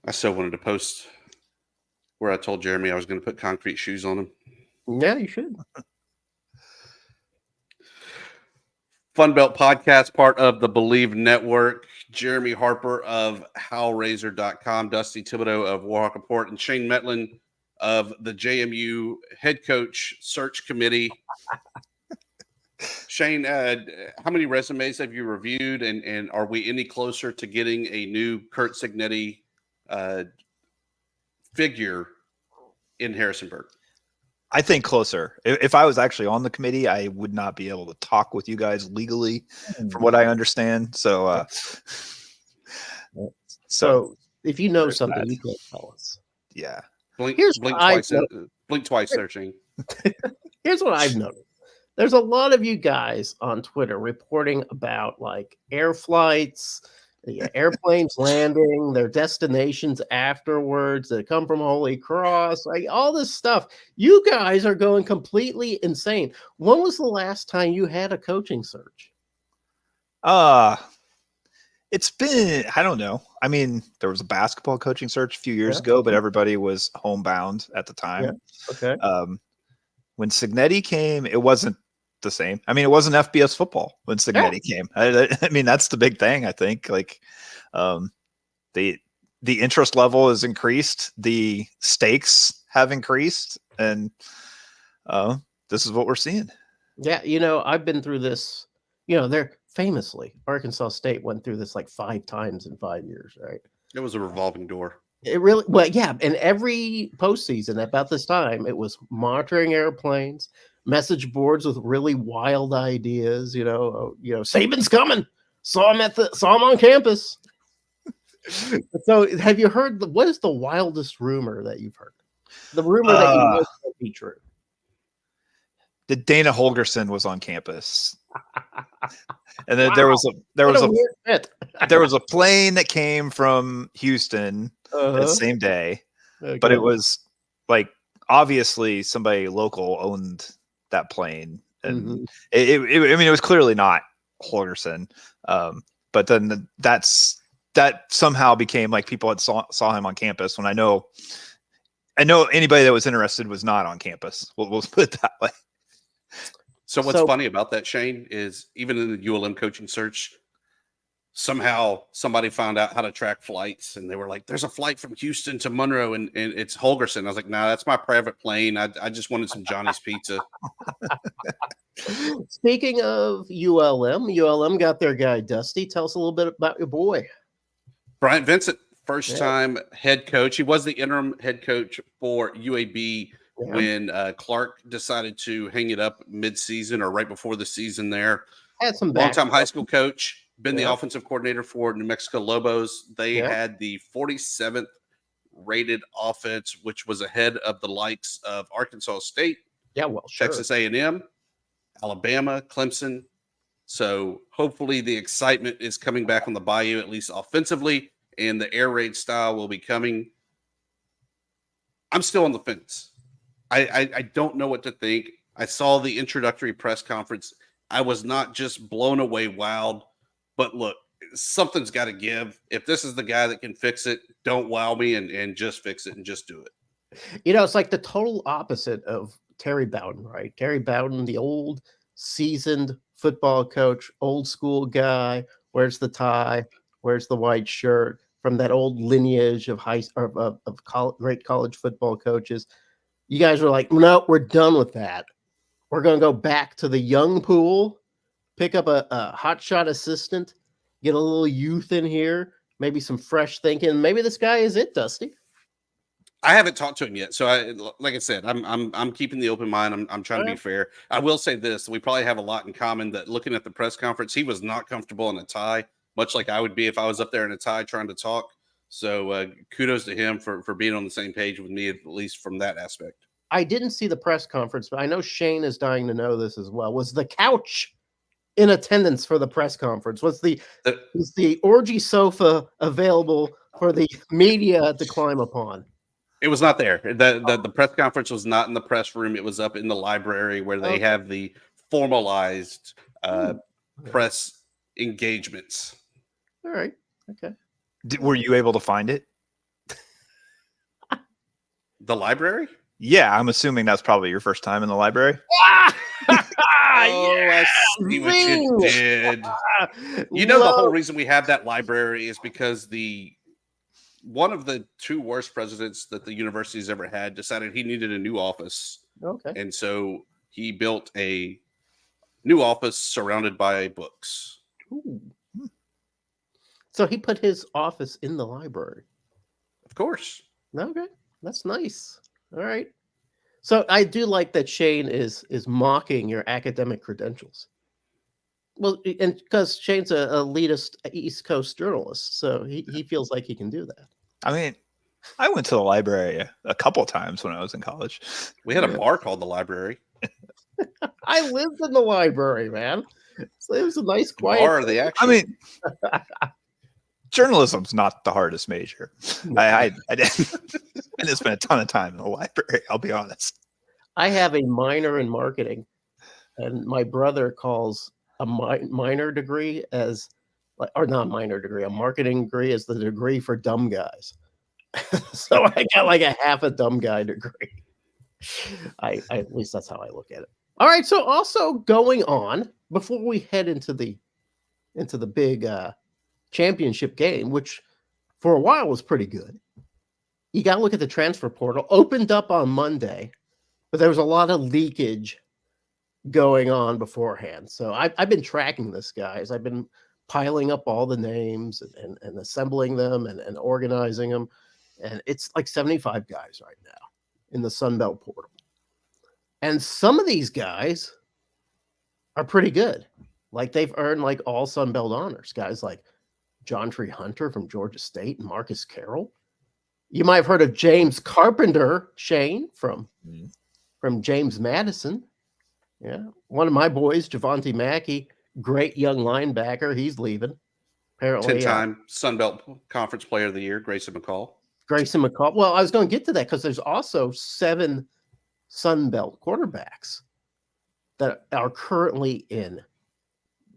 I still wanted to post where I told Jeremy I was going to put concrete shoes on him. Yeah, you should. FunBelt Podcast, part of the Believe Network. Jeremy Harper of HowlRazor.com, Dusty Thibodeau of Warhawk Report, and Shane Metlin of the JMU Head Coach Search Committee. Shane, how many resumes have you reviewed, and are we any closer to getting a new Kurt Cignetti figure in Harrisonburg? I think closer. If I was actually on the committee, I would not be able to talk with you guys legally, from what I understand. So, so if you know something, you can tell us. Yeah. Blink twice there, Shane. Here's what I've noticed. There's a lot of you guys on Twitter reporting about like air flights, airplanes landing, their destinations afterwards that come from Holy Cross, like all this stuff. You guys are going completely insane. When was the last time you had a coaching search? It's been, I don't know. I mean, there was a basketball coaching search a few years ago, but everybody was homebound at the time. Yeah. Okay. When Cignetti came, it wasn't the same. I mean, it wasn't FBS football when Cignetti came. I mean, that's the big thing. I think like the interest level has increased, the stakes have increased, and this is what we're seeing. Yeah, I've been through this. They're famously Arkansas State went through this like 5 times in 5 years, right? It was a revolving door. It really, well, yeah. And every postseason about this time, it was monitoring airplanes, message boards with really wild ideas. Saban's coming. Saw him on campus. So, have you heard? What is the wildest rumor that you've heard? The rumor that you know might be true. That Dana Holgerson was on campus, and then there was a plane that came from Houston that same day, but it was like obviously somebody local owned that plane, and it was clearly not Holgerson, but then that somehow became like people had saw him on campus. When I know anybody that was interested was not on campus. We'll put it that way. So what's funny about that, Shane, is even in the ULM coaching search, somehow somebody found out how to track flights, and they were like, there's a flight from Houston to Monroe, and it's Holgerson. I was like, nah, that's my private plane. I just wanted some Johnny's Pizza. Speaking of ULM got their guy, Dusty. Tell us a little bit about your boy. Bryant Vincent, first-time head coach. He was the interim head coach for UAB when Clark decided to hang it up mid-season or right before the season there. Had some long-time high school coach, been the offensive coordinator for New Mexico Lobos. They had the 47th rated offense, which was ahead of the likes of Arkansas State, Texas A&M, Alabama, Clemson. So hopefully the excitement is coming back on the Bayou, at least offensively, and the air raid style will be coming. I'm still on the fence. I don't know what to think. I saw the introductory press conference. I was not just blown away wowed, but look, something's got to give. If this is the guy that can fix it, don't wow me and just fix it and just do it. It's like the total opposite of Terry Bowden, right? Terry Bowden, the old seasoned football coach, old school guy, wears the tie, wears the white shirt, from that old lineage of great college football coaches. You guys were like, no, we're done with that. We're going to go back to the young pool, pick up a hotshot assistant, get a little youth in here, maybe some fresh thinking. Maybe this guy is it, Dusty. I haven't talked to him yet, so like I said, I'm keeping the open mind. I'm trying to be fair. I will say this: we probably have a lot in common. That looking at the press conference, he was not comfortable in a tie, much like I would be if I was up there in a tie trying to talk. So kudos to him for being on the same page with me, at least from that aspect. I didn't see the press conference, but I know Shane is dying to know this as well. Was the couch in attendance for the press conference? Was the orgy sofa available for the media to climb upon? It was not there. The press conference was not in the press room. It was up in the library where they have the formalized press engagements. All right. Okay. Were you able to find it? The library? Yeah, I'm assuming that's probably your first time in the library. I see what you did. You know, the whole reason we have that library is because one of the 2 worst presidents that the university's ever had decided he needed a new office. Okay. And so he built a new office surrounded by books. Ooh. So he put his office in the library. Of course. Okay. That's nice. All right. So I do like that Shane is mocking your academic credentials. Well, and because Shane's a elitist East Coast journalist, so he feels like he can do that. I mean, I went to the library a couple times when I was in college. We had a bar called the library. I lived in the library, man. So it was a nice, quiet bar. The actual. I mean, journalism's not the hardest major. I didn't spend a ton of time in the library. I'll be honest. I have a minor in marketing, and my brother calls a minor degree as, or not minor degree, a marketing degree as the degree for dumb guys. So I got like a half a dumb guy degree. I at least that's how I look at it. All right. So also going on before we head into the big championship game, which for a while was pretty good. You got to look at the transfer portal. Opened up on Monday, but there was a lot of leakage going on beforehand. So I've been tracking this, guys. I've been piling up all the names and assembling them and organizing them. And it's like 75 guys right now in the FunBelt portal. And some of these guys are pretty good. Like they've earned like all FunBelt honors. Guys like John Tree Hunter from Georgia State and Marcus Carroll. You might have heard of James Carpenter, Shane, from James Madison. Yeah. One of my boys, Javonte Mackey, great young linebacker. He's leaving. Apparently. 10-time FunBelt Conference Player of the Year, Grayson McCall. Well, I was going to get to that because there's also 7 FunBelt quarterbacks that are currently in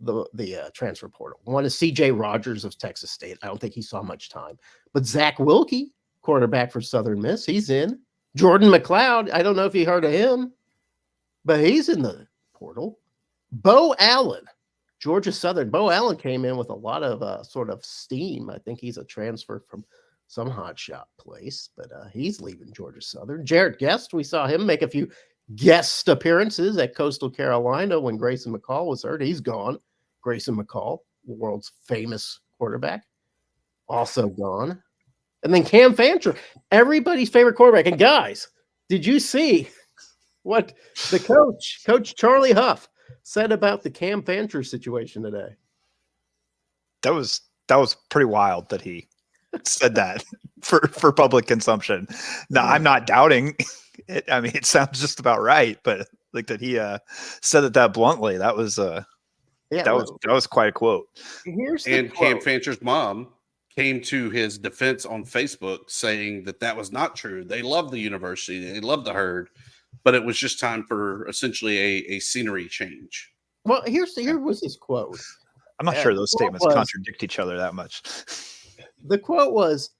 the transfer portal. One is C.J. Rogers of Texas State. I don't think he saw much time. But Zach Wilkie, quarterback for Southern Miss, he's in. Jordan McLeod, I don't know if you heard of him, but he's in the portal. Bo Allen, Georgia Southern. Bo Allen came in with a lot of sort of steam. I think he's a transfer from some hotshot place, but he's leaving Georgia Southern. Jarrett Guest, we saw him make a few guest appearances at Coastal Carolina when Grayson McCall was hurt. He's gone. Grayson McCall, the world's famous quarterback, also gone. And then Cam Fancher, everybody's favorite quarterback. And guys, did you see what the Coach Charlie Huff, said about the Cam Fancher situation today? That was pretty wild that he said that for public consumpmption. Now, I'm not doubting it. I mean, it sounds just about right, but like that he said it that bluntly. That was that was quite a quote. And Cam Fancher's mom came to his defense on Facebook saying that was not true. They love the university, they love the herd, but it was just time for essentially a scenery change. Well, here was his quote. I'm not sure those statements contradict each other that much. The quote was,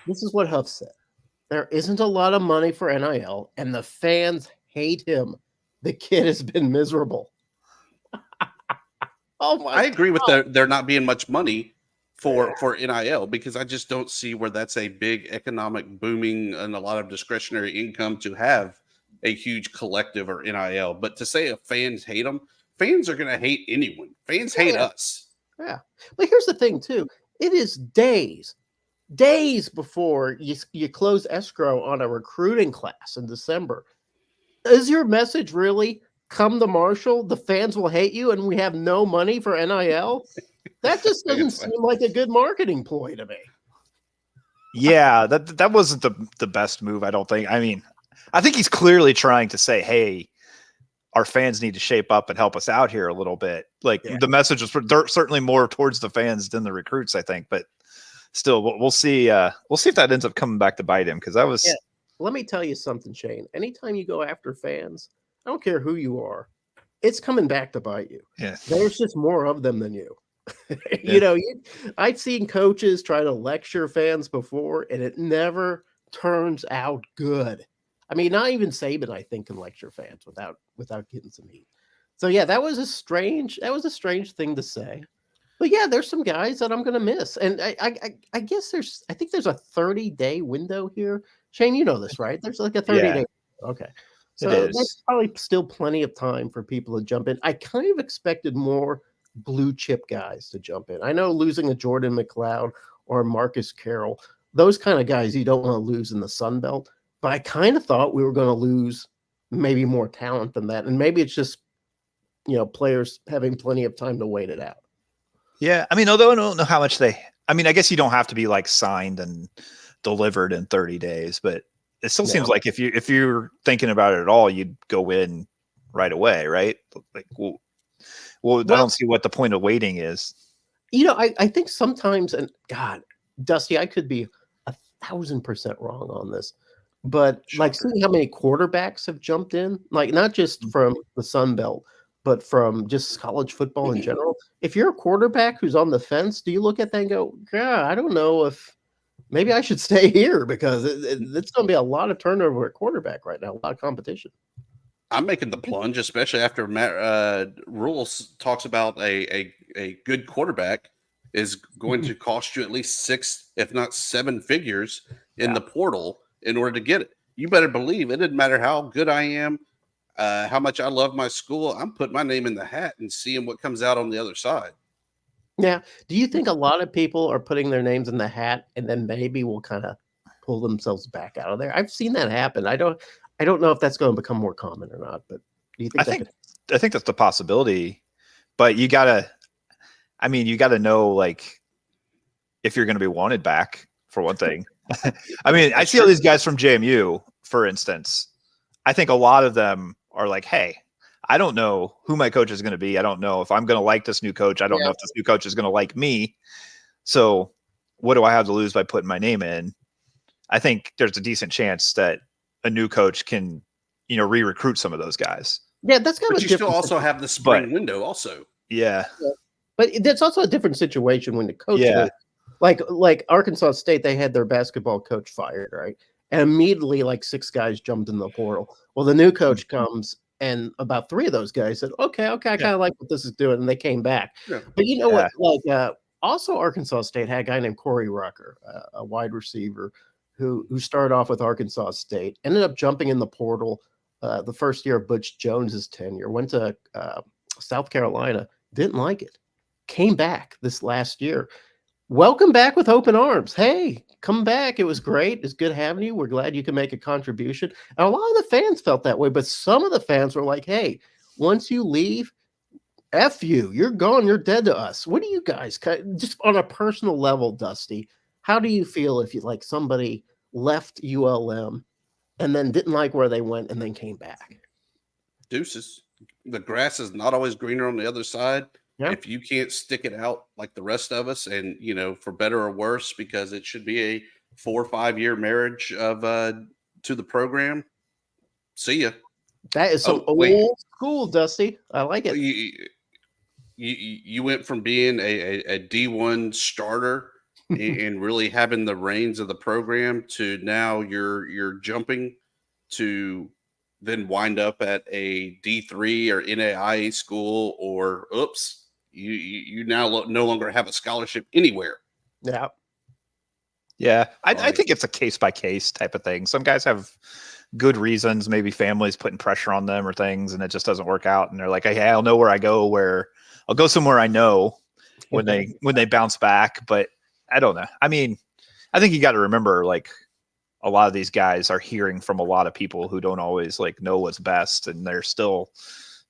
this is what Huff said. There isn't a lot of money for NIL, and the fans hate him. The kid has been miserable. I agree with there not being much money for NIL, because I just don't see where that's a big economic booming and a lot of discretionary income to have a huge collective or NIL. But to say fans hate them, fans are going to hate anyone. Fans hate us. Yeah. But here's the thing, too. It is days before you close escrow on a recruiting class in December. Is your message really, come to Marshall, the fans will hate you, and we have no money for NIL? That just doesn't seem like a good marketing ploy to me. Yeah, that wasn't the best move, I don't think. I mean, I think he's clearly trying to say, hey, our fans need to shape up and help us out here a little bit. Like the message was certainly more towards the fans than the recruits, I think. But still, we'll see. We'll see if that ends up coming back to bite him, because that was. Yeah. Let me tell you something, Shane. Anytime you go after fans, I don't care who you are, it's coming back to bite you. Yeah. There's just more of them than you. You know, I've seen coaches try to lecture fans before, and it never turns out good. I mean, not even Saban, I think, can lecture fans without getting some heat. So yeah, that was a strange thing to say. But yeah, there's some guys that I'm gonna miss, and I guess I think there's a 30-day window here. Shane, you know this, right? There's like a 30-day. Okay, so there's probably still plenty of time for people to jump in. I kind of expected more blue chip guys to jump in. I know losing a Jordan McLeod or Marcus Carroll, those kind of guys you don't want to lose in the Sun Belt. But I kind of thought we were going to lose maybe more talent than that, and maybe it's just players having plenty of time to wait it out. Yeah, I mean, although I don't know how much I mean, I guess you don't have to be like signed and delivered in 30 days, but it still seems like if you're thinking about it at all, you'd go in right away, right? Like, well, I don't see what the point of waiting is. I think sometimes, and God, Dusty, I could be 1,000% wrong on this, but like seeing how many quarterbacks have jumped in, like not just from the Sun Belt, but from just college football in general. If you're a quarterback who's on the fence, do you look at that and go, God, I don't know if maybe I should stay here, because it's going to be a lot of turnover at quarterback right now, a lot of competition. I'm making the plunge, especially after Matt Rules talks about a good quarterback is going to cost you at least 6, if not 7 figures in the portal in order to get it. You better believe it didn't matter how good I am, how much I love my school. I'm putting my name in the hat and seeing what comes out on the other side. Yeah. Do you think a lot of people are putting their names in the hat and then maybe will kind of pull themselves back out of there? I've seen that happen. I don't know if that's going to become more common or not, but do you think I think that's the possibility, but you gotta know, like, if you're going to be wanted back, for one thing. I mean, I see all these guys from JMU, for instance. I think a lot of them are like, hey, I don't know who my coach is going to be. I don't know if I'm going to like this new coach. I don't know if this new coach is going to like me. So what do I have to lose by putting my name in? I think there's a decent chance that a new coach can, re-recruit some of those guys. Yeah, that's kind of. But you still also have the spring window, also. Yeah. But that's also a different situation when the coach leaves. Like Arkansas State, they had their basketball coach fired, right? And immediately, like 6 guys jumped in the portal. Well, the new coach comes, and about 3 of those guys said, "Okay, I kind of like what this is doing," and they came back. Yeah. But you know what? Like, also Arkansas State had a guy named Corey Rucker, a wide receiver, who started off with Arkansas State, ended up jumping in the portal the first year of Butch Jones's tenure. Went to South Carolina, didn't like it, came back this last year. Welcome back with open arms. Hey, come back. It was great. It's good having you. We're glad you can make a contribution. And a lot of the fans felt that way, but some of the fans were like, hey, once you leave, F you. You're gone. You're dead to us. What do you guys, just on a personal level, Dusty, how do you feel if somebody left ULM and then didn't like where they went and then came back? Deuces. The grass is not always greener on the other side. Yeah. If you can't stick it out like the rest of us, and for better or worse, because it should be a 4 or 5 year marriage of to the program. See ya. That is some old school, Dusty. I like it. You went from being a D1 starter and really having the reins of the program to now you're jumping to then wind up at a D3 or NAIA school, or you now no longer have a scholarship anywhere. Yeah. Yeah. I think it's a case by case type of thing. Some guys have good reasons, maybe families putting pressure on them or things, and it just doesn't work out. And they're like, hey, I'll know where I go, I'll go somewhere I know when they bounce back. But I don't know. I mean, I think you got to remember, like, a lot of these guys are hearing from a lot of people who don't always like know what's best, and they're still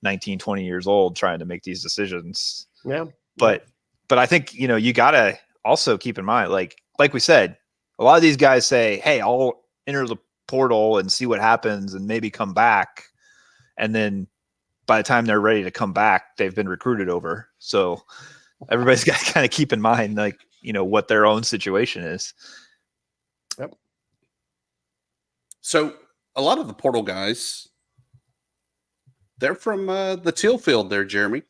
19, 20 years old trying to make these decisions. Yeah. But I think, you got to also keep in mind, like we said, a lot of these guys say, hey, I'll enter the portal and see what happens and maybe come back. And then by the time they're ready to come back, they've been recruited over. So everybody's got to kind of keep in mind, like, what their own situation is. Yep. So a lot of the portal guys, they're from the teal field there, Jeremy.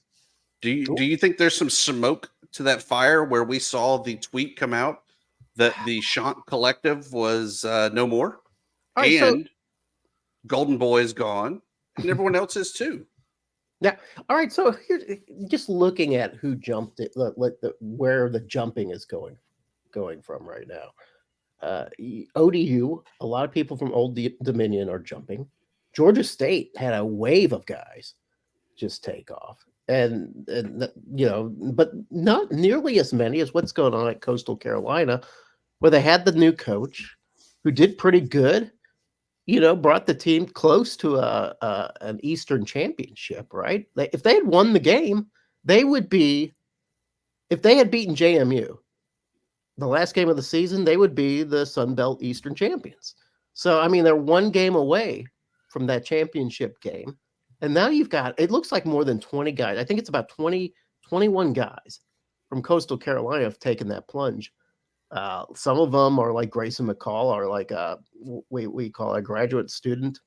Do you think there's some smoke to that fire where we saw the tweet come out that the Shant Collective was no more? Right, Golden Boy is gone, and everyone else is too. Yeah. All right. So here's just looking at who jumped it, where the jumping is going from right now. ODU, a lot of people from Old Dominion are jumping. Georgia State had a wave of guys just take off, and but not nearly as many as what's going on at Coastal Carolina, where they had the new coach who did pretty good. Brought the team close to an Eastern championship, right? If they had won the game, they would be, if they had beaten JMU, the last game of the season, they would be the FunBelt Eastern champions. So, I mean, they're one game away from that championship game. And now you've got, it looks like more than 20 guys. I think it's about 21 guys from Coastal Carolina have taken that plunge. Some of them are like Grayson McCall, or like we call a graduate student,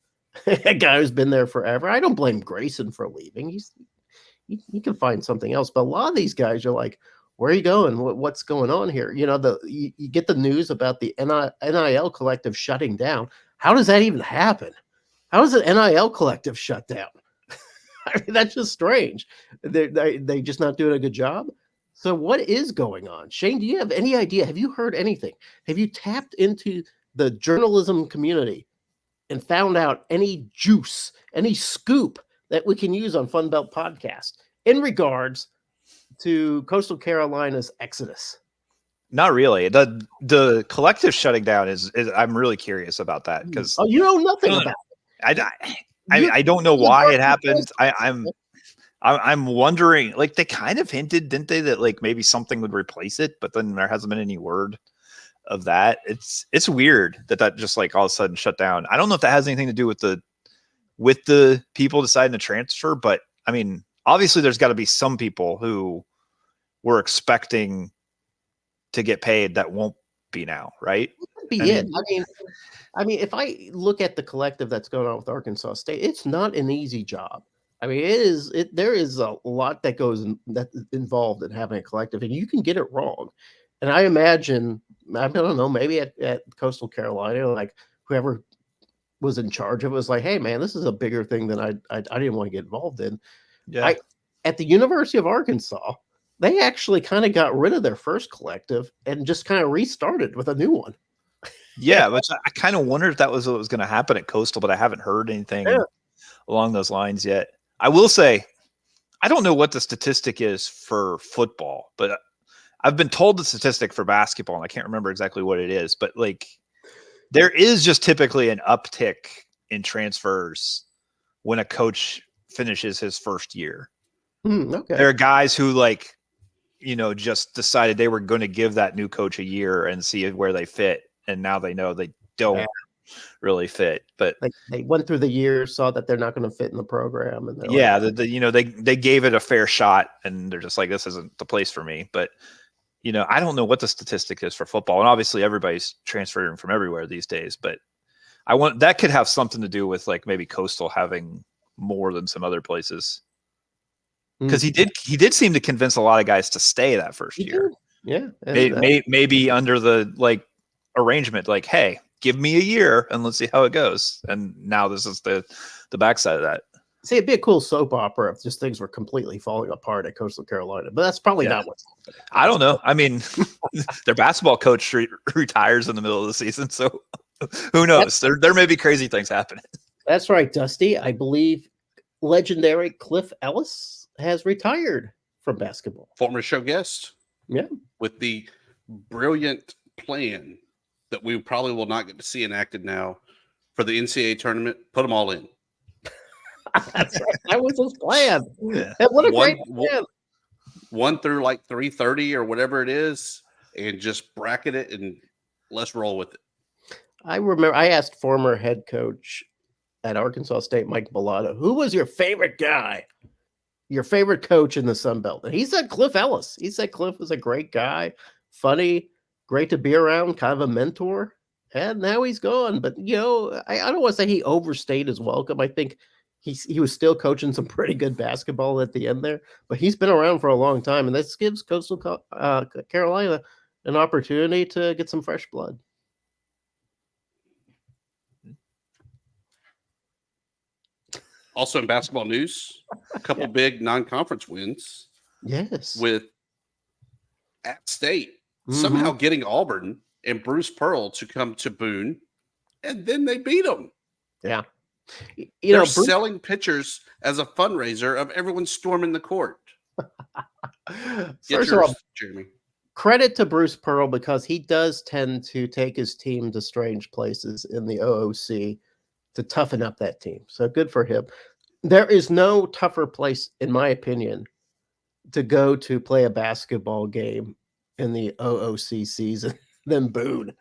a guy who's been there forever. I don't blame Grayson for leaving. He can find something else. But a lot of these guys are like, where are you going? What's going on here? You get the news about the NIL collective shutting down. How does that even happen? How does an NIL collective shut down? I mean, that's just strange. They just not doing a good job. So what is going on? Shane, do you have any idea? Have you heard anything? Have you tapped into the journalism community and found out any juice, any scoop that we can use on FunBelt Podcast in regards to Coastal Carolina's exodus? Not really. The collective shutting down is I'm really curious about that, because you know nothing about it. I don't know why it happened. I'm wondering, like, they kind of hinted, didn't they, that like maybe something would replace it, but then there hasn't been any word of that. It's weird that just like all of a sudden shut down. I don't know if that has anything to do with the people deciding to transfer, but I mean, obviously there's got to be some people who were expecting to get paid that won't be now, right? That could be it. I mean, if I look at the collective that's going on with Arkansas State, it's not an easy job. I mean, there is a lot that's involved in having a collective, and you can get it wrong. And I imagine, I don't know, maybe at Coastal Carolina, like whoever was in charge of it was like, hey man, this is a bigger thing than I didn't want to get involved in. Yeah. At the University of Arkansas, they actually kind of got rid of their first collective and just kind of restarted with a new one. Yeah, but I kind of wondered if that was what was going to happen at Coastal, but I haven't heard anything along those lines yet. I will say, I don't know what the statistic is for football, but I've been told the statistic for basketball, and I can't remember exactly what it is, but like there is just typically an uptick in transfers when a coach finishes his first year. Okay. There are guys who just decided they were going to give that new coach a year and see where they fit. And now they know they don't really fit, but they went through the year, saw that they're not going to fit in the program. And they gave it a fair shot, and they're just like, this isn't the place for me. But, I don't know what the statistic is for football. And obviously everybody's transferring from everywhere these days, but that could have something to do with like maybe Coastal having more than some other places. Because he did seem to convince a lot of guys to stay that first year. Yeah. Maybe under the like arrangement, like, hey, give me a year and let's see how it goes. And now this is the backside of that. See, it'd be a cool soap opera if just things were completely falling apart at Coastal Carolina, but that's probably not what's happening. I don't know. I mean, their basketball coach retires in the middle of the season, so who knows? There may be crazy things happening. That's right, Dusty. I believe legendary Cliff Ellis has retired from basketball. Former show guest. Yeah. With the brilliant plan that we probably will not get to see enacted now for the NCAA tournament. Put them all in. That's right. That was his plan. Yeah. What a great plan. 1 through like 3:30 or whatever it is, and just bracket it and let's roll with it. I remember I asked former head coach at Arkansas State, Mike Bellotto, who was your favorite guy, your favorite coach in the Sun Belt? And he said Cliff Ellis. He said Cliff was a great guy, funny, great to be around, kind of a mentor. And now he's gone. But, I don't want to say he overstayed his welcome. I think he was still coaching some pretty good basketball at the end there. But he's been around for a long time. And this gives Coastal Carolina an opportunity to get some fresh blood. Also in basketball news, a couple big non-conference wins. Yes. With App State somehow getting Auburn and Bruce Pearl to come to Boone, and then they beat them. Yeah. They're selling pictures as a fundraiser of everyone storming the court. First of all, Jeremy. Credit to Bruce Pearl because he does tend to take his team to strange places in the OOC to toughen up that team. So good for him. There is no tougher place, in my opinion, to go to play a basketball game in the OOC season than Boone.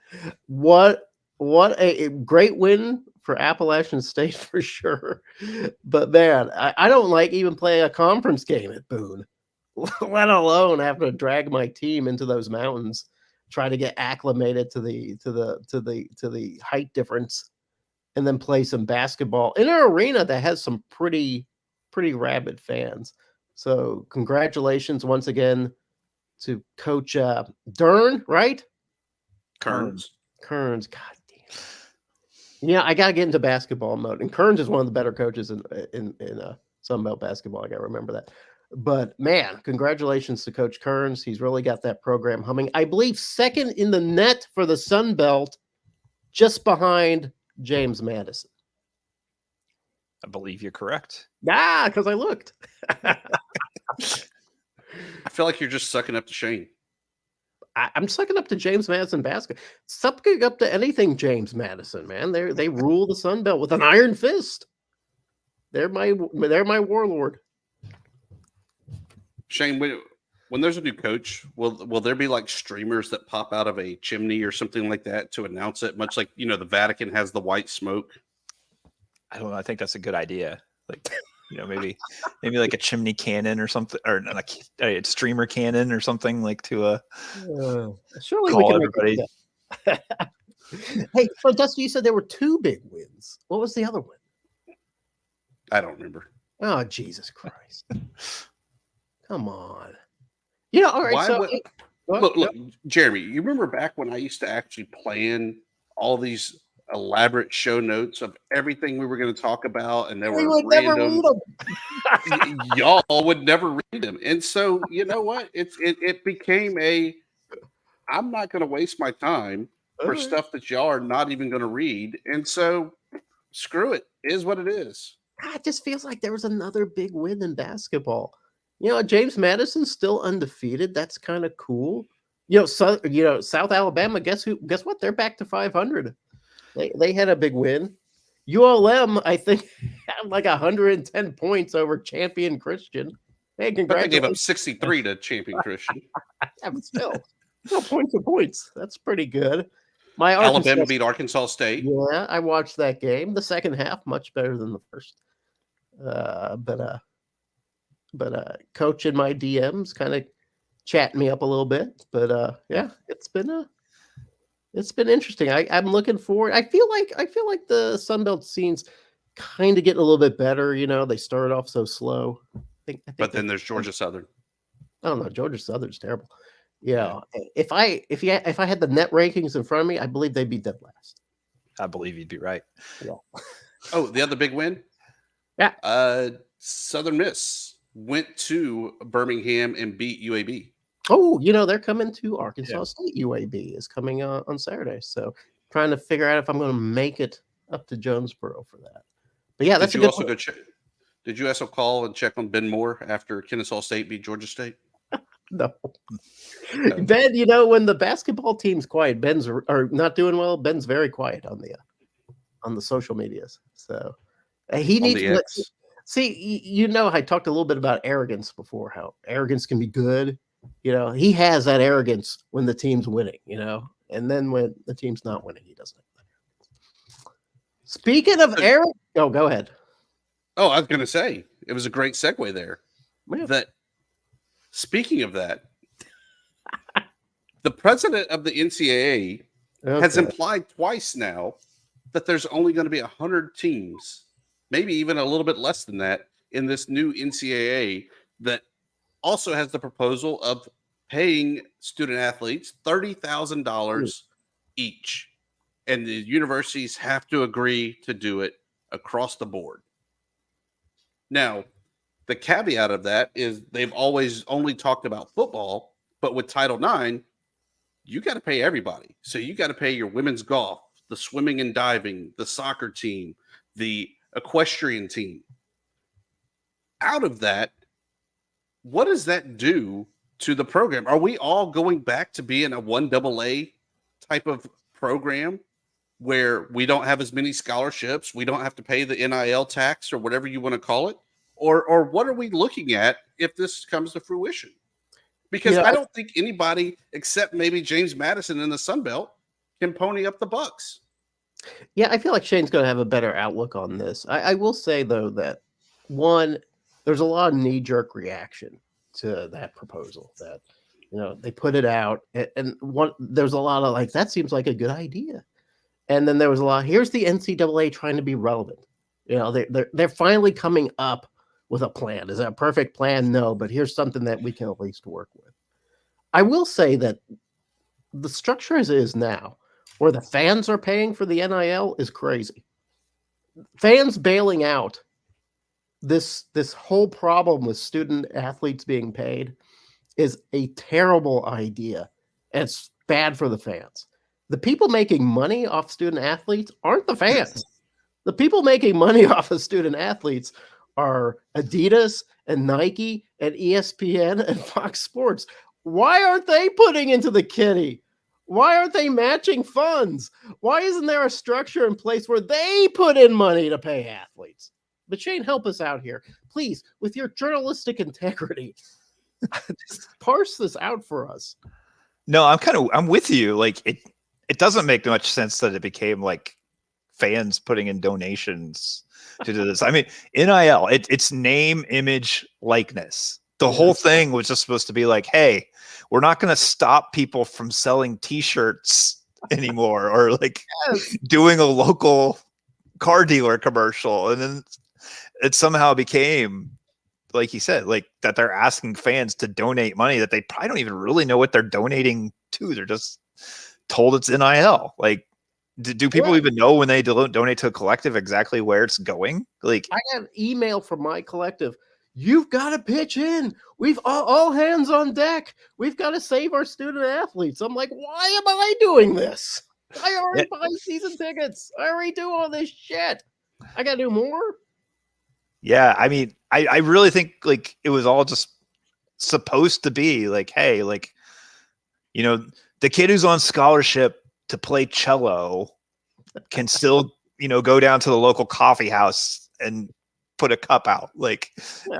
What a great win for Appalachian State for sure. But man, I don't like even playing a conference game at Boone, let alone have to drag my team into those mountains, try to get acclimated to the height difference, and then play some basketball in an arena that has some pretty rabid fans. So congratulations once again to Coach Dern, right? Kearns. God damn. Yeah, I got to get into basketball mode. And Kearns is one of the better coaches in Sunbelt basketball. I got to remember that. But man, congratulations to Coach Kearns. He's really got that program humming. I believe second in the net for the Sunbelt, just behind James Madison. I believe you're correct. Yeah, because I looked. I feel like you're just sucking up to Shane. I'm sucking up to James Madison basketball. Sucking up to anything James Madison, man. They rule the Sun Belt with an iron fist. They're my warlord. Shane, when there's a new coach, will there be like streamers that pop out of a chimney or something like that to announce it? Much like the Vatican has the white smoke. I don't know. I think that's a good idea. Like, maybe like a chimney cannon or something, or a streamer cannon or something like to surely call we can everybody. Hey, so Dusty, you said there were two big wins. What was the other one? I don't remember. Oh, Jesus Christ. Come on. All right. Look, Jeremy, you remember back when I used to actually plan all these elaborate show notes of everything we were going to talk about, and there were random. Y'all would never read them, and so you know what? It became I'm not going to waste my time for stuff that y'all are not even going to read, and so screw it. It is what it is. It just feels like there was another big win in basketball. James Madison's still undefeated. That's kind of cool. South Alabama. Guess what? They're back to 500. They had a big win. ULM, I think, had like 110 points over Champion Christian. Hey, congratulations! But they gave up 63 to Champion Christian. Yeah, but still, points are points. That's pretty good. Alabama beat Arkansas State. Yeah, I watched that game. The second half much better than the first. But coach in my DMs kind of chatting me up a little bit. But yeah, it's been interesting. I'm looking forward. I feel like the Sunbelt scene's kind of getting a little bit better. They started off so slow. I think but then there's Georgia Southern. I don't know. Georgia Southern's terrible. Yeah. If I had the net rankings in front of me, I believe they'd be dead last. I believe you'd be right. Yeah. Oh, the other big win? Yeah. Southern Miss went to Birmingham and beat UAB. Oh, they're coming to Arkansas State. UAB is coming on Saturday. So trying to figure out if I'm going to make it up to Jonesboro for that. But yeah, that's Did you also go check? Did you also call and check on Ben Moore after Kennesaw State beat Georgia State? No. Ben, when the basketball team's quiet, Ben's are not doing well. Ben's very quiet on the social medias. So he needs to see. I talked a little bit about arrogance before. How arrogance can be good. He has that arrogance when the team's winning. And then when the team's not winning, he doesn't. Speaking of arrogance, go ahead. Oh, I was going to say it was a great segue there. Yeah. Speaking of that, the president of the NCAA has implied twice now that there's only going to be 100 teams, maybe even a little bit less than that, in this new NCAA that also has the proposal of paying student athletes $30,000 each. And the universities have to agree to do it across the board. Now, the caveat of that is they've always only talked about football, but with Title IX, you got to pay everybody. So you got to pay your women's golf, the swimming and diving, the soccer team, the equestrian team. Out of that, what does that do to the program? Are we all going back to being a 1AA type of program where we don't have as many scholarships, we don't have to pay the NIL tax or whatever you want to call it? Or what are we looking at if this comes to fruition? Because I don't think anybody except maybe James Madison in the Sun Belt can pony up the bucks. Yeah, I feel like Shane's going to have a better outlook on this. I will say, though, that one, there's a lot of knee-jerk reaction to that proposal that, they put it out and there's a lot of like, that seems like a good idea. And then there was a lot, here's the NCAA trying to be relevant. They're finally coming up with a plan. Is it a perfect plan? No, but here's something that we can at least work with. I will say that the structure as it is now, where the fans are paying for the NIL, is crazy. Fans bailing out this whole problem with student athletes being paid is a terrible idea. And it's bad for the fans. The people making money off student athletes aren't the fans. The people making money off of student athletes are Adidas and Nike and ESPN and Fox Sports. Why aren't they putting into the kitty? Why aren't they matching funds? Why isn't there a structure in place where they put in money to pay athletes? But Shane, help us out here. Please, with your journalistic integrity, just parse this out for us. No, I'm with you. Like it doesn't make much sense that it became like fans putting in donations to do this. I mean, NIL, it's name, image, likeness. The whole thing was just supposed to be like, hey, we're not going to stop people from selling T-shirts anymore, or like doing a local car dealer commercial. And then it somehow became, like you said, like that they're asking fans to donate money that they probably don't even really know what they're donating to. They're just told it's NIL. Like, do people even know when they donate to a collective exactly where it's going? Like, I got an email from my collective. You've got to pitch in. We've all hands on deck. We've got to save our student athletes. I'm like, why am I doing this? I already buy season tickets. I already do all this shit. I got to do more. Yeah, I mean, I really think like it was all just supposed to be like, hey, like, the kid who's on scholarship to play cello can still, go down to the local coffee house and put a cup out. Like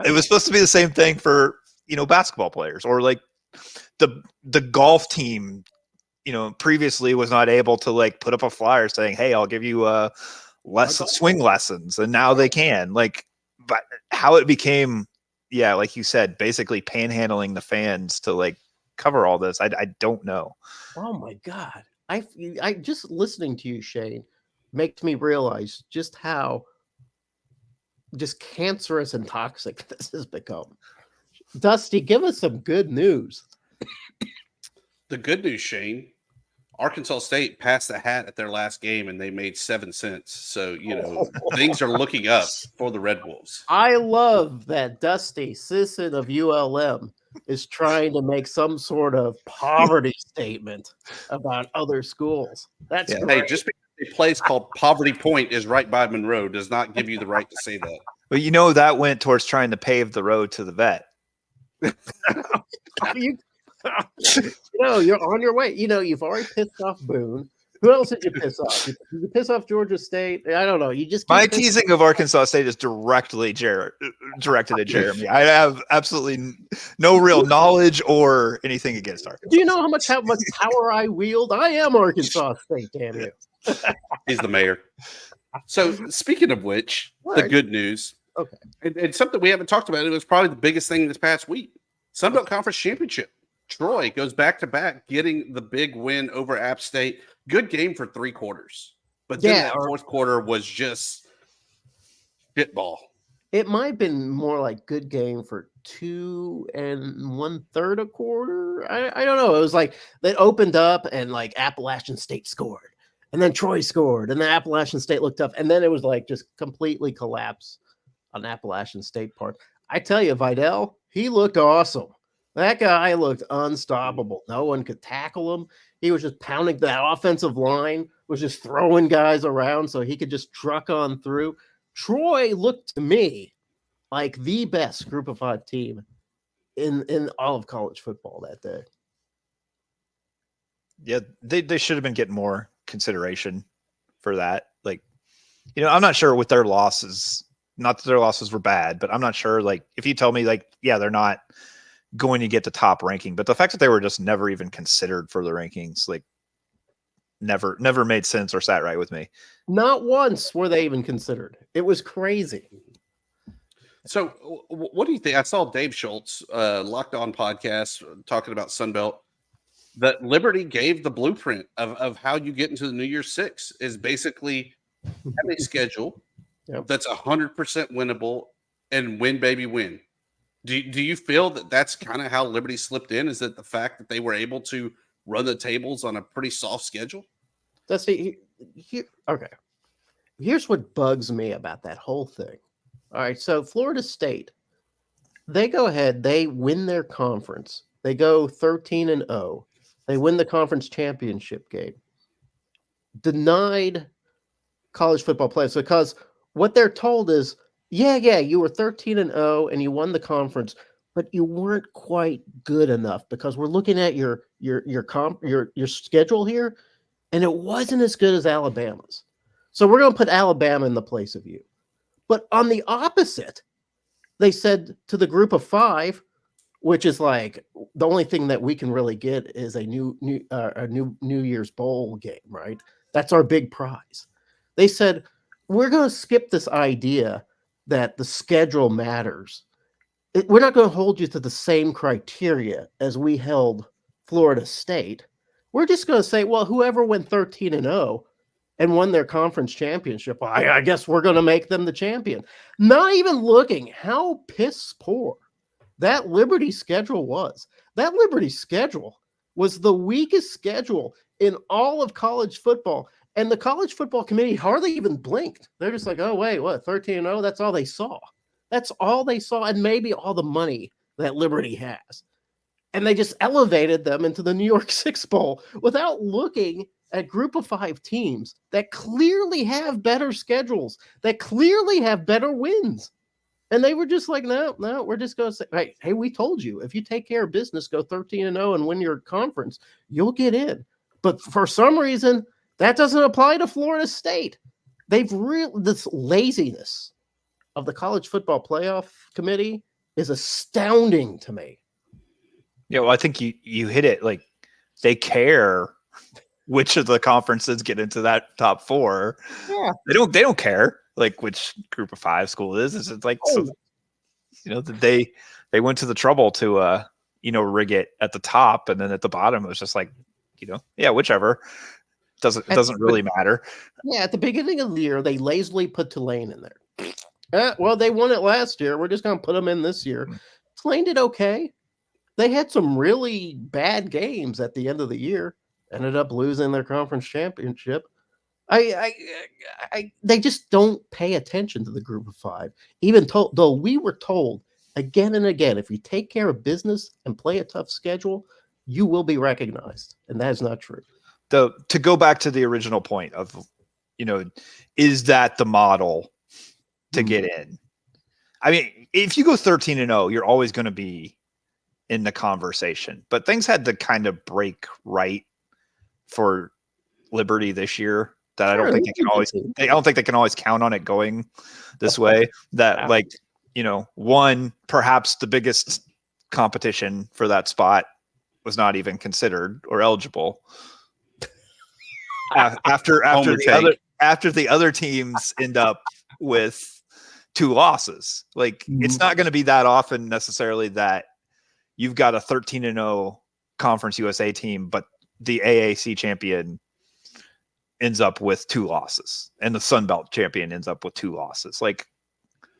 it was supposed to be the same thing for, basketball players, or like the golf team, previously was not able to like put up a flyer saying, hey, I'll give you swing lessons. And now they can. Like, but how it became, like you said, basically panhandling the fans to like cover all this, I don't know. Oh my God. I just listening to you, Shane, makes me realize just how just cancerous and toxic this has become. Dusty, give us some good news. The good news, Shane, Arkansas State passed the hat at their last game and they made 7 cents. So, things are looking up for the Red Wolves. I love that Dusty Sisson of ULM is trying to make some sort of poverty statement about other schools. That's great. Hey, just because a place called Poverty Point is right by Monroe does not give you the right to say that. But that went towards trying to pave the road to the vet. You're on your way. You've already pissed off Boone. Who else did you piss off? Did you piss off Georgia State? I don't know. You just my teasing of Arkansas State is directly directed at Jeremy. I have absolutely no real knowledge or anything against Arkansas. Do you know how much power I wield? I am Arkansas State. Damn you! He's the mayor. So speaking of which, the good news. Okay, and something we haven't talked about. It was probably the biggest thing this past week. Sunbelt Conference Championship. Troy goes back-to-back, getting the big win over App State. Good game for 3 quarters. But then that fourth quarter was just spitball. It might have been more like good game for 2 1/3 a quarter. I don't know. It was like they opened up and like Appalachian State scored. And then Troy scored. And then Appalachian State looked up. And then it was like just completely collapse. on Appalachian State part. I tell you, Vidal, he looked awesome. That guy looked unstoppable. No one could tackle him. He was just pounding that offensive line, was just throwing guys around so he could just truck on through. Troy looked to me like the best Group of 5 team in all of college football that day. Yeah, they should have been getting more consideration for that. Like, you know, I'm not sure with their losses. Not that their losses were bad, but I'm not sure. Like, if you tell me, like, yeah, they're not going to get the top ranking, but the fact that they were just never even considered for the rankings, like, never made sense or sat right with me. Not once were they even considered. It was crazy. So what do you think? I saw Dave Schultz, Locked On podcast, talking about Sunbelt, that Liberty gave the blueprint of how you get into the New Year's Six is basically have a schedule that's 100% winnable and win, baby, win. Do you feel that that's kind of how Liberty slipped in? Is that the fact that they were able to run the tables on a pretty soft schedule? Okay. Here's what bugs me about that whole thing. All right, so Florida State, they go ahead, they win their conference. They go 13-0. They win the conference championship game. Denied college football players because what they're told is, yeah, you were 13-0 and you won the conference, but you weren't quite good enough because we're looking at your schedule here, and it wasn't as good as Alabama's. So we're going to put Alabama in the place of you. But on the opposite, they said to the Group of 5, which is like the only thing that we can really get is a new New Year's Bowl game, right? That's our big prize. They said, we're going to skip this idea that the schedule matters. We're not going to hold you to the same criteria as we held Florida State. We're just going to say, well, whoever went 13-0 and won their conference championship, I guess we're going to make them the champion. Not even looking how piss poor that Liberty schedule was. That Liberty schedule was the weakest schedule in all of college football. And the college football committee hardly even blinked. They're just like, oh, wait, what, 13-0? That's all they saw. That's all they saw, and maybe all the money that Liberty has. And they just elevated them into the New York Six Bowl without looking at Group of 5 teams that clearly have better schedules, that clearly have better wins. And they were just like, no, we're just going to say, hey, we told you, if you take care of business, go 13-0 and win your conference, you'll get in. But for some reason, that doesn't apply to Florida State. This laziness of the college football playoff committee is astounding to me. Yeah, well, I think you hit it. Like, they care which of the conferences get into that top 4. Yeah, they don't care like which Group of 5 school is. It's like, so, you know, they went to the trouble to rig it at the top, and then at the bottom it was just like, yeah, whichever. It doesn't really matter. Yeah, at the beginning of the year, they lazily put Tulane in there. Well, they won it last year. We're just going to put them in this year. Tulane did okay. They had some really bad games at the end of the year. Ended up losing their conference championship. They just don't pay attention to the Group of 5. Even though we were told again and again, if you take care of business and play a tough schedule, you will be recognized. And that is not true. To go back to the original point of, is that the model to get in? I mean, if you go 13-0, you're always going to be in the conversation. But things had to kind of break right for Liberty this year that I don't think they can always count on it going this way. That, like, one, perhaps the biggest competition for that spot was not even considered or eligible. After the other teams end up with 2 losses, like, it's not going to be that often necessarily that you've got a 13-0 Conference USA team, but the AAC champion ends up with 2 losses, and the Sunbelt champion ends up with 2 losses. Like,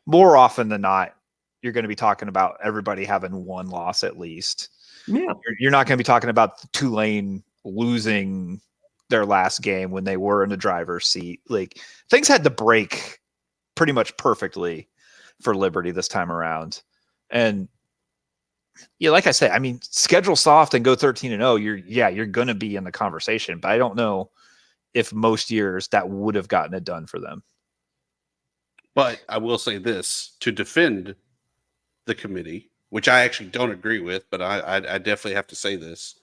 more often than not, you're going to be talking about everybody having 1 loss at least. Yeah, you're not going to be talking about Tulane losing their last game when they were in the driver's seat. Like, things had to break pretty much perfectly for Liberty this time around. And yeah, like I say, I mean, schedule soft and go 13-0. You're going to be in the conversation, but I don't know if most years that would have gotten it done for them. But I will say this to defend the committee, which I actually don't agree with, but I definitely have to say this.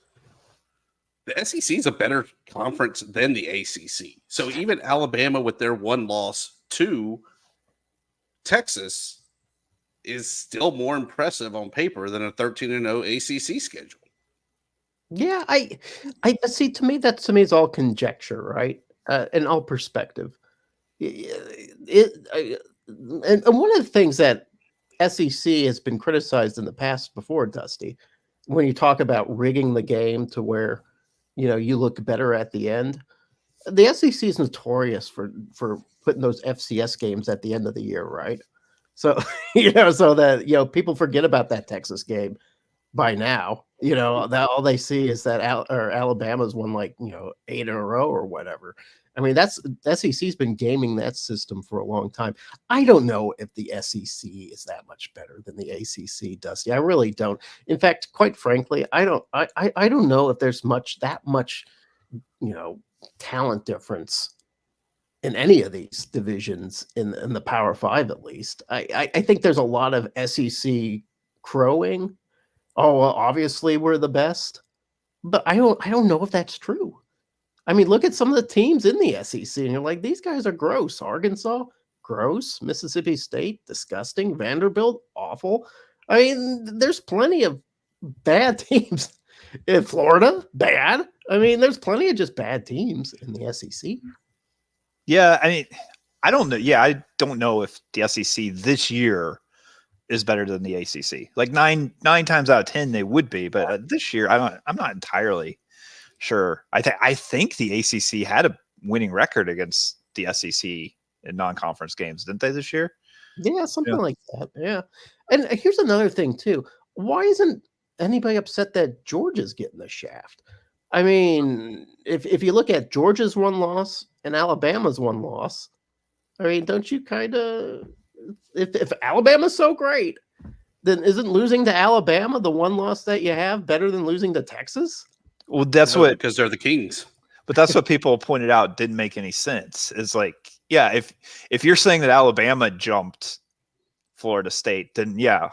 The SEC is a better conference than the ACC. So even Alabama with their one loss to Texas is still more impressive on paper than a 13-0 ACC schedule. Yeah, I see. To me, is all conjecture, right? And all perspective. And one of the things that SEC has been criticized in the past before, Dusty, when you talk about rigging the game to where, you look better at the end. The SEC is notorious for putting those FCS games at the end of the year, right? So, so that, people forget about that Texas game by now. That all they see is that Alabama's won 8 in a row or whatever. I mean, SEC's been gaming that system for a long time. I don't know if the SEC is that much better than the ACC, Dusty. I really don't. In fact, quite frankly, I don't know if there's that much, talent difference in any of these divisions in the Power Five, at least. I think there's a lot of SEC crowing. Oh, well, obviously we're the best, but I don't know if that's true. I mean, look at some of the teams in the SEC, and you're like, these guys are gross. Arkansas, gross. Mississippi State, disgusting. Vanderbilt, awful. I mean, there's plenty of bad teams. In Florida, bad. I mean, there's plenty of just bad teams in the SEC. Yeah, I mean, I don't know. Yeah, I don't know if the SEC this year is better than the ACC. Like nine times out of 10, they would be, but this year, I'm not entirely sure. I think the ACC had a winning record against the SEC in non-conference games, didn't they this year? Yeah, something like that. Yeah. And here's another thing too. Why isn't anybody upset that Georgia's getting the shaft? I mean, if you look at Georgia's one loss and Alabama's one loss, I mean, don't you kind of, if Alabama's so great, then isn't losing to Alabama, the one loss that you have, better than losing to Texas? Well, because they're the Kings. But that's what people pointed out didn't make any sense. It's like, yeah, if you're saying that Alabama jumped Florida State, then yeah,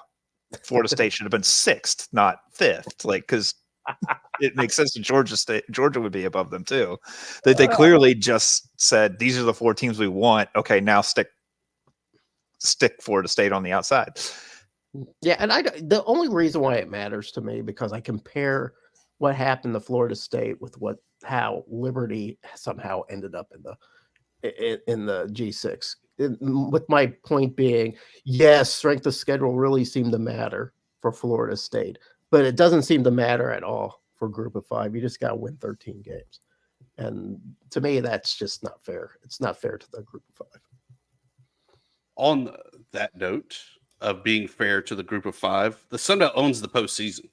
Florida State should have been 6th, not 5th. Like, because it makes sense that Georgia would be above them too. That they clearly just said, these are the 4 teams we want. Okay, now stick Florida State on the outside. Yeah, and the only reason why it matters to me, because I compare what happened to Florida State with how Liberty somehow ended up in the G6. With my point being, yes, strength of schedule really seemed to matter for Florida State, but it doesn't seem to matter at all for Group of 5. You just got to win 13 games. And to me, that's just not fair. It's not fair to the Group of 5. On that note of being fair to the Group of 5, the Sun Belt owns the postseason.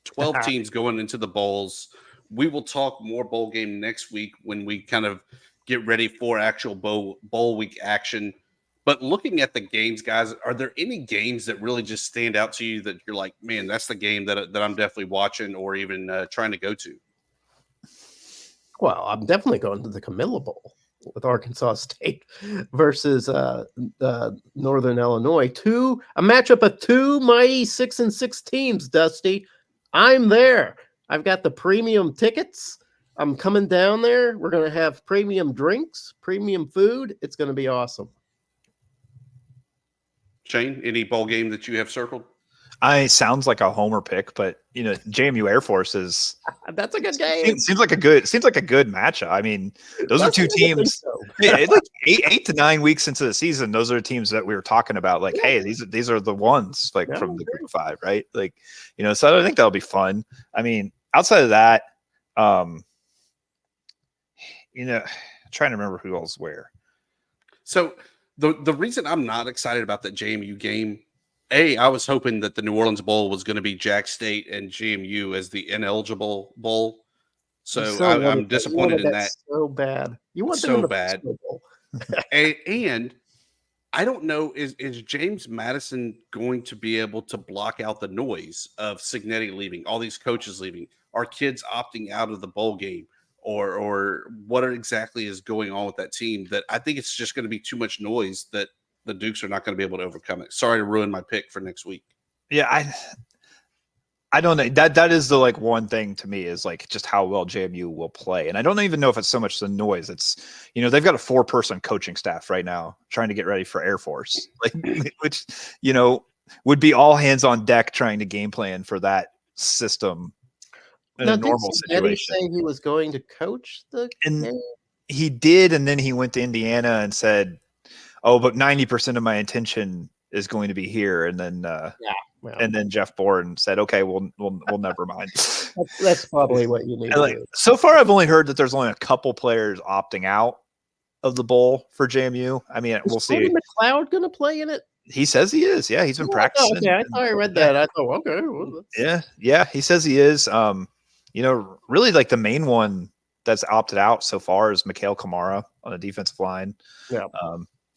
12 teams going into the bowls. We will talk more bowl game next week when we kind of get ready for actual bowl week action. But looking at the games, guys, are there any games that really just stand out to you that you're like, man, that's the game that I'm definitely watching or even trying to go to? Well, I'm definitely going to the Camilla Bowl with Arkansas State versus Northern Illinois. A matchup of 2 mighty 6-6 teams, Dusty. I'm there. I've got the premium tickets. I'm coming down there. We're going to have premium drinks, premium food. It's going to be awesome. Shane, any bowl game that you have circled? Sounds like a homer pick, but JMU Air Force is that's a good game. Seems like a good matchup. I mean, those are 2 teams. Like 8 to 9 weeks into the season, those are teams that we were talking about. Like, hey, these are the ones from the Group of 5, right? Like, so I think that'll be fun. I mean, outside of that, trying to remember who else where. So the reason I'm not excited about that JMU game. I was hoping that the New Orleans Bowl was going to be Jack State and GMU as the ineligible bowl. So I'm disappointed in that. So bad. You want so bad. And I don't know. Is James Madison going to be able to block out the noise of Cignetti leaving, all these coaches leaving, our kids opting out of the bowl game, or what exactly is going on with that team? That I think it's just going to be too much noise that the Dukes are not going to be able to overcome it. Sorry to ruin my pick for next week. Yeah, I don't know. That is the like one thing to me is like just how well JMU will play. And I don't even know if it's so much the noise. It's, you know, they've got a 4-person coaching staff right now trying to get ready for Air Force, like, which, you know, would be all hands on deck trying to game plan for that system in a normal situation. Did he say he was going to coach the game? He did, and then he went to Indiana and said, "Oh, but 90% of my intention is going to be here." And then and then Jeff Bourne said, "Okay, we'll never mind." That's probably what you need to do. So far, I've only heard that there's only a couple players opting out of the bowl for JMU. I mean, we'll see. Is McLeod going to play in it? He says he is. Yeah, he's been practicing. Okay, I thought I read that. I thought, okay. Well, yeah, he says he is. You know, really like the main one that's opted out so far is Mikhail Kamara on the defensive line. Yeah.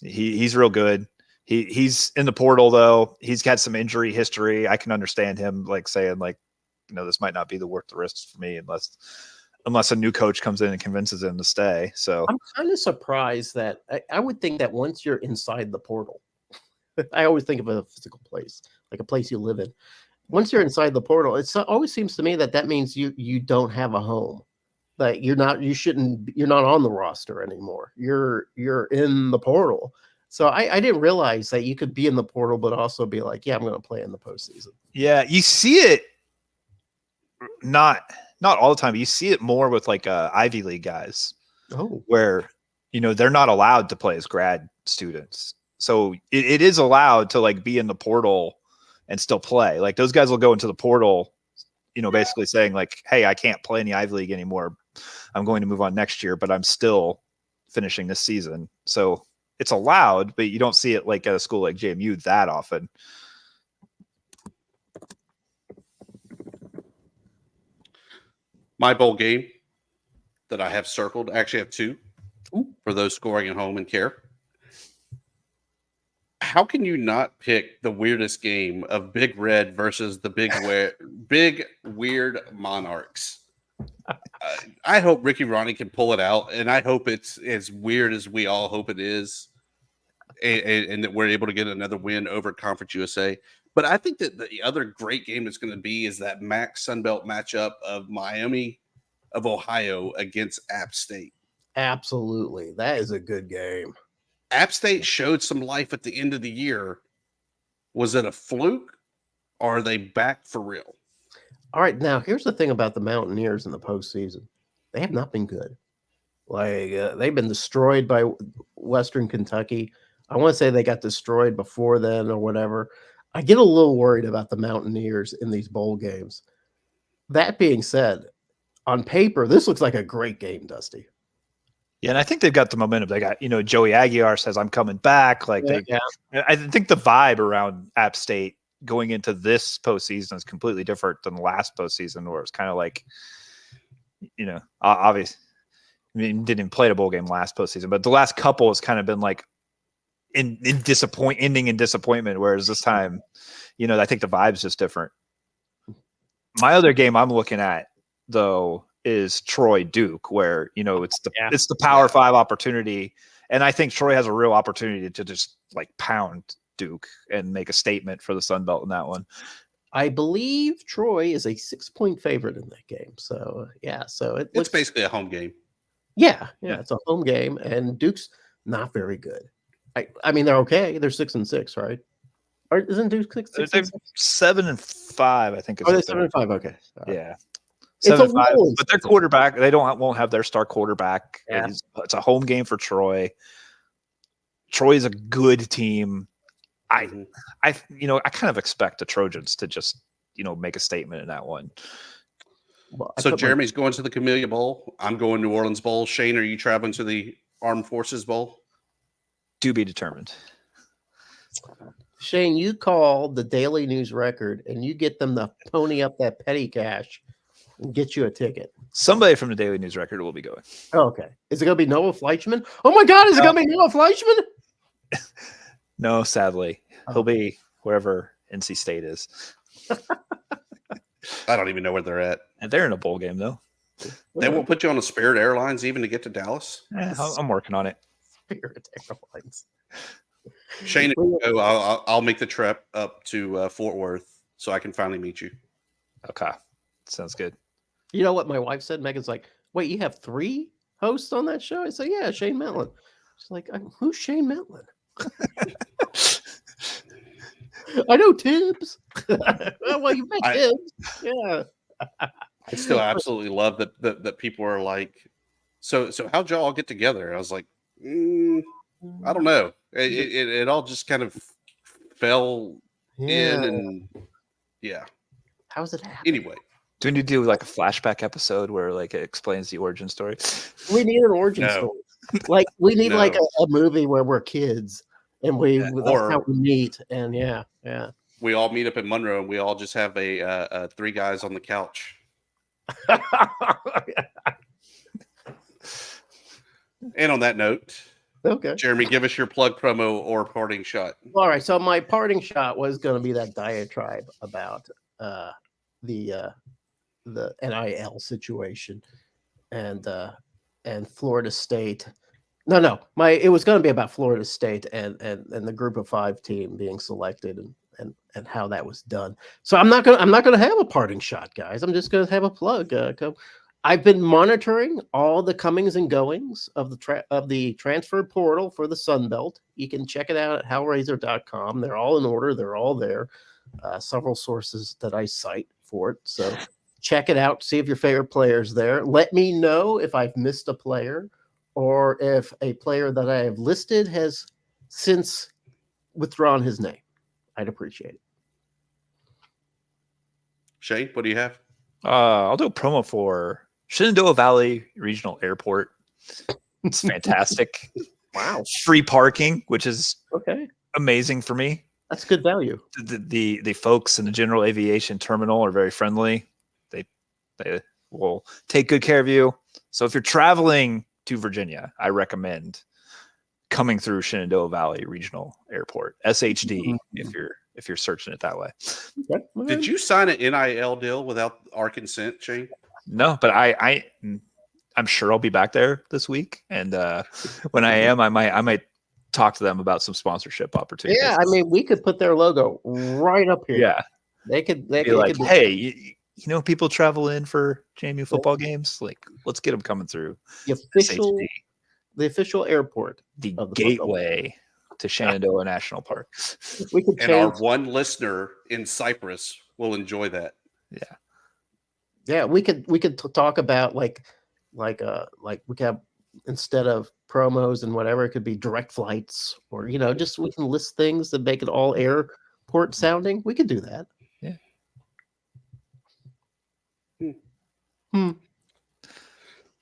He's real good. He's in the portal though. He's got some injury history. I can understand him like saying like, you know, this might not be worth the risk for me unless a new coach comes in and convinces him to stay. So I'm kind of surprised that I would think that once you're inside the portal, I always think of a physical place, like a place you live in. Once you're inside the portal, it always seems to me that means you don't have a home. Like you're not on the roster anymore. You're in the portal. So I didn't realize that you could be in the portal, but also be like, yeah, I'm going to play in the postseason. Yeah, you see it not all the time. But you see it more with like Ivy League guys, where you know they're not allowed to play as grad students. So it is allowed to like be in the portal and still play. Like those guys will go into the portal, you know, basically saying like, hey, I can't play in the Ivy League anymore. I'm going to move on next year, but I'm still finishing this season. So it's allowed, but you don't see it like at a school like JMU that often. My bowl game that I have circled, I actually have 2 for those scoring at home and care. How can you not pick the weirdest game of Big Red versus the big weird Monarchs? I hope Ricky Ronnie can pull it out, and I hope it's as weird as we all hope it is, and that we're able to get another win over Conference USA. But I think that the other great game that's going to be is that MAC Sunbelt matchup of Miami of Ohio against App State. Absolutely. That is a good game. App State showed some life at the end of the year. Was it a fluke, or are they back for real? All right, now here's the thing about the Mountaineers in the postseason. They have not been good. Like they've been destroyed by Western Kentucky. I want to say they got destroyed before then or whatever. I get a little worried about the Mountaineers in these bowl games. That being said, on paper, this looks like a great game, Dusty. Yeah, and I think they've got the momentum. They got, you know, Joey Aguiar says, I'm coming back. Like, I think the vibe around App State going into this postseason is completely different than the last postseason, where it's kind of like, you know, obviously, I mean, didn't even play a bowl game last postseason, but the last couple has kind of been like ending in disappointment. Whereas this time, you know, I think the vibe's just different. My other game I'm looking at though is Troy Duke, where, you know, it's the Power 5 opportunity. And I think Troy has a real opportunity to just like pound Duke and make a statement for the Sun Belt in that one. I believe Troy is a 6-point favorite in that game. So it's basically a home game. Yeah, it's a home game, and Duke's not very good. I mean, they're okay. They're 6-6, right? Or isn't Duke 6? They're 7-5, I think. Oh, they're 7-5. Okay. Yeah. 7-5, but their quarterback, won't have their star quarterback. Yeah. It's a home game for Troy. Troy is a good team. I kind of expect the Trojans to just, you know, make a statement in that one. Well, so Jeremy's going to the Camellia Bowl. I'm going New Orleans Bowl. Shane, are you traveling to the Armed Forces Bowl? To be determined. Shane, you call the Daily News Record and you get them to pony up that petty cash and get you a ticket. Somebody from the Daily News Record will be going. Oh, okay. Is it going to be Noah Fleischman? Oh my God, is it going to be Noah Fleischman? No, sadly. He'll be wherever NC State is. I don't even know where they're at. And they're in a bowl game, though. They won't put you on a Spirit Airlines even to get to Dallas? I'm working on it. Spirit Airlines. Shane, I'll make the trip up to Fort Worth so I can finally meet you. Okay. Sounds good. You know what my wife said? Megan's like, wait, you have 3 hosts on that show? I said, yeah, Shane Metlin. She's like, who's Shane Metlin? I know Thibs. Well, you met Thibs. Yeah. I still absolutely love that people are like, so how'd y'all all get together? I was like, I don't know. It all just kind of fell in, and How's it happen? Anyway, do we need to do like a flashback episode where like it explains the origin story? We need an origin story. Like we need like a movie where we're kids and that's how we meet. And yeah. We all meet up in Monroe and we all just have a 3 guys on the couch. And on that note, okay, Jeremy, give us your plug, promo, or parting shot. All right, so my parting shot was going to be that diatribe about the NIL situation and Florida State. No, it was going to be about Florida State and the Group of 5 team being selected and how that was done. So I'm not gonna have a parting shot, guys. I'm just gonna have a plug. I've been monitoring all the comings and goings of the transfer portal for the FunBelt. You can check it out at hellraiser.com. They're all in order. They're all there. Several sources that I cite for it. So check it out. See if your favorite player's there. Let me know if I've missed a player or if a player that I have listed has since withdrawn his name. I'd appreciate it. Shane, what do you have? I'll do a promo for Shenandoah Valley Regional Airport. It's fantastic. Wow. Free parking, which is amazing for me. That's good value. The folks in the general aviation terminal are very friendly. They will take good care of you. So if you're traveling to Virginia, I recommend coming through Shenandoah Valley Regional Airport, SHD, if you're searching it that way. Okay. Did you sign an NIL deal without our consent, Shane? No, but I'm sure I'll be back there this week, and when I am, I might talk to them about some sponsorship opportunities. Yeah, I mean, we could put their logo right up here. Yeah, they could be like, hey, you know, people travel in for JMU football games. Like, let's get them coming through the official airport, the gateway to Shenandoah National Park. We could and our one listener in Cyprus will enjoy that. Yeah, we could talk about like we could have, instead of promos and whatever, it could be direct flights, or just we can list things that make it all airport sounding. We could do that. Yeah.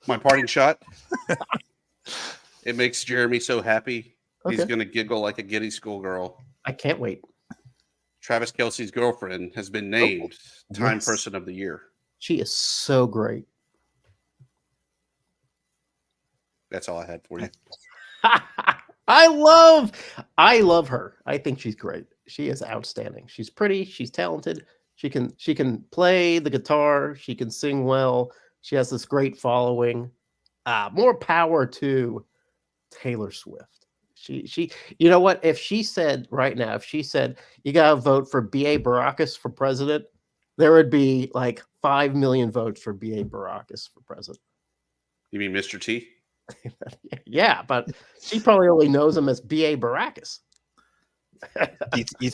My parting shot. It makes Jeremy so happy. He's going to giggle like a giddy schoolgirl. I can't wait. Travis Kelce's girlfriend has been named Time Person of the Year. She is so great. That's all I had for you. I love her. I think she's great. She is outstanding. She's pretty. She's talented. She can play the guitar. She can sing well. She has this great following. More power to Taylor Swift. She you know what? If she said right now, you gotta vote for B.A. Baracus for president, there would be like 5 million votes for B.A. Baracus for president. You mean Mr. T? Yeah, but she probably only knows him as B.A. Baracus. you